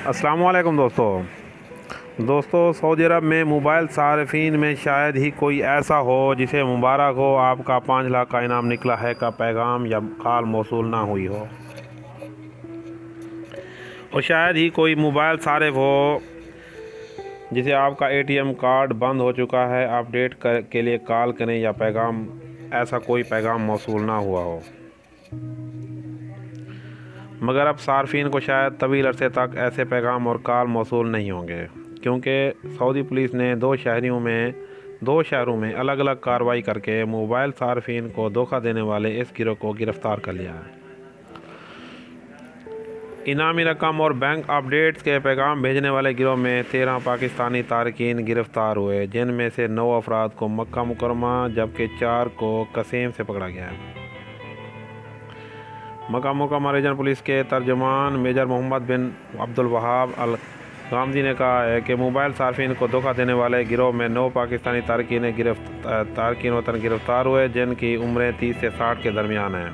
अस्सलाम वालेकुम दोस्तों सऊदी अरब में मोबाइल सार्फिन में शायद ही कोई ऐसा हो जिसे मुबारक हो, आपका 5 लाख का इनाम निकला है का पैगाम या कॉल मौसूल ना हुई हो। और शायद ही कोई मोबाइल सारिफ हो जिसे आपका एटीएम कार्ड बंद हो चुका है, अपडेट के लिए कॉल करें या पैगाम, ऐसा कोई पैगाम मौसूल ना हुआ हो। मगर अब सार्फिन को शायद तवील अरसे तक ऐसे पैगाम और कॉल मौसूल नहीं होंगे, क्योंकि सऊदी पुलिस ने दो शहरों में अलग अलग कार्रवाई करके मोबाइल सार्फिन को धोखा देने वाले इस गिरोह को गिरफ़्तार कर लिया है। इनामी रकम और बैंक अपडेट्स के पैगाम भेजने वाले गिरोह में 13 पाकिस्तानी तारकीन गिरफ़्तार हुए, जिनमें से 9 अफराद को मक्का मुकरमा जबकि 4 को कसीम से पकड़ा गया है। मक्का मुकरमा रीजन पुलिस के तर्जुमान मेजर मोहम्मद बिन अब्दुल वहाब अल गामदी ने कहा है कि मोबाइल सार्फिन को धोखा देने वाले गिरोह में 9 पाकिस्तानी तारकीन वतन गिरफ्तार हुए, जिनकी उम्रें 30 से 60 के दरमियान हैं।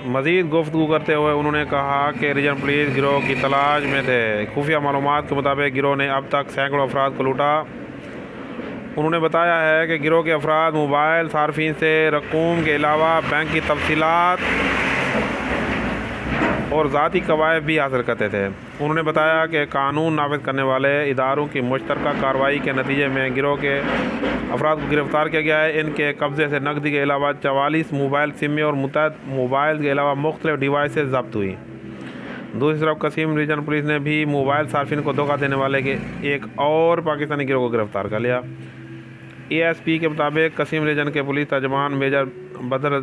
मज़ीद गुफ्तगू करते हुए उन्होंने कहा कि रीजन पुलिस गिरोह की तलाश में थे। खुफिया मालूमात के मुताबिक गिरोह ने अब तक सैकड़ों अफराद को लूटा। उन्होंने बताया है कि गिरोह के अफराद मोबाइल सार्फिन से रकूम के अलावा बैंक की तफसीलात और ज़ाती कवायद भी हासिल करते थे। उन्होंने बताया कि कानून नाफिज करने वाले इदारों की मुश्तरका कार्रवाई के नतीजे में गिरोह के अफराद को गिरफ़्तार किया गया है। इनके कब्ज़े से नकदी के अलावा 44 मोबाइल सिमें और मुतअद्दिद मोबाइल के अलावा मुख्तलिफ डिवाइसेस ज़ब्त हुई। दूसरी तरफ कसीम रीजन पुलिस ने भी मोबाइल सार्फिन को धोखा देने वाले के एक और पाकिस्तानी गिरोह को गिरफ़्तार कर लिया। ASP के मुताबिक कसीम रीजन के पुलिस तर्जुमान मेजर बदर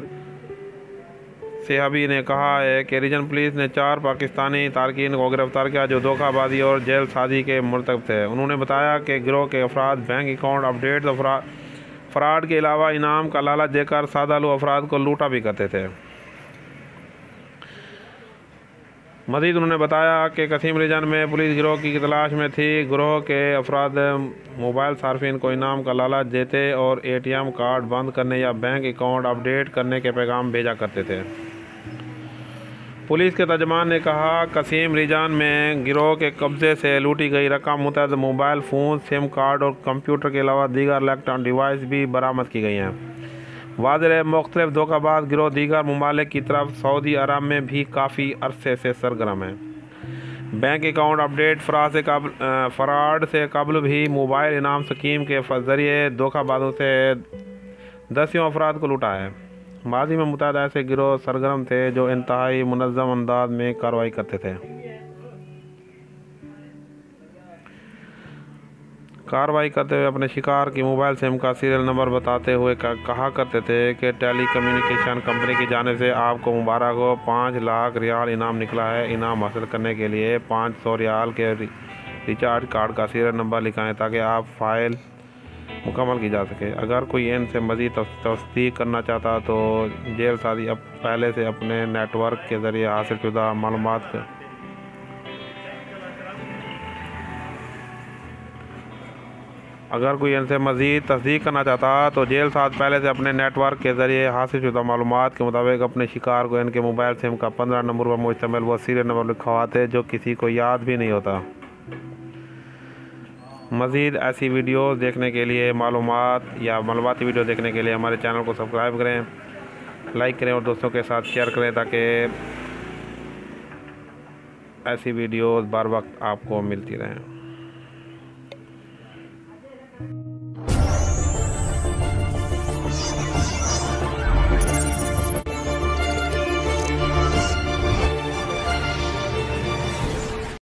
सेहबी ने कहा है कि रीजन पुलिस ने 4 पाकिस्तानी तारकीन को गिरफ्तार किया जो धोखाबाजी और जेल साजी के मुर्तकब थे। उन्होंने बताया कि गिरोह के अफराद बैंक अकाउंट अपडेट और फ्रॉड के अलावा इनाम का लालच देकर सादालू अफराद को लूटा भी करते थे। मज़ीद उन्होंने बताया कि कसीम रीजन में पुलिस गिरोह की तलाश में थी। गिरोह के अफराद मोबाइल सार्फिन को इनाम का लालच देते और ATM कार्ड बंद करने या बैंक अकाउंट अपडेट करने के पैगाम भेजा करते थे। पुलिस के तर्जुमान ने कहा कसीम रीजन में गिरोह के कब्ज़े से लूटी गई रकम, मुतअद्दिद मोबाइल फ़ोन, सिम कार्ड और कंप्यूटर के अलावा दीगर इलेक्ट्रॉनिक डिवाइस भी बरामद की गई हैं। वाज़ेह है मुख्तलिफ धोखाबाज गिरोह दीगर ममालिक की तरफ सऊदी अरब में भी काफ़ी अरसे से सरगर्म है। बैंक अकाउंट अपडेट फ्रॉड से कबल भी मोबाइल इनाम स्कीम के ज़रिए धोखाबाजों से दसियों अफराद को लूटा है। माजी में मुतअद्दिद ऐसे गिरोह सरगर्म थे जो इंतहाई मुनज़्ज़म अंदाज में कार्रवाई करते थे। कार्रवाई करते हुए अपने शिकार की मोबाइल सिम का सीरियल नंबर बताते हुए कहा करते थे कि टेली कम्युनिकेशन कंपनी की जानिब से आपको मुबारक हो, 5 लाख रियाल इनाम निकला है। इनाम हासिल करने के लिए 500 रियाल के रिचार्ज कार्ड का सीरियल नंबर लिखाएं ताकि आप फाइल मुकम्मल की जा सके। अगर कोई इनसे मज़ीद तस्दीक करना चाहता तो जेल सादी अब पहले से अपने नेटवर्क के ज़रिए हासिल शुदा मालूमात अगर कोई इनसे मज़ीद तस्दीक करना चाहता तो जेल साथ पहले से अपने नेटवर्क के ज़रिए हासिल शुदा मालूमात के मुताबिक अपने शिकार को इनके मोबाइल सिम का 15 नंबर पर मुश्तमिल वो सीरियल नंबर लिखवाते जो किसी को याद भी नहीं होता। मज़ीद ऐसी वीडियो देखने के लिए मालूमाती वीडियो देखने के लिए हमारे चैनल को सब्सक्राइब करें, लाइक करें और दोस्तों के साथ शेयर करें ताकि ऐसी वीडियोज़ बार वक्त आपको मिलती रहें।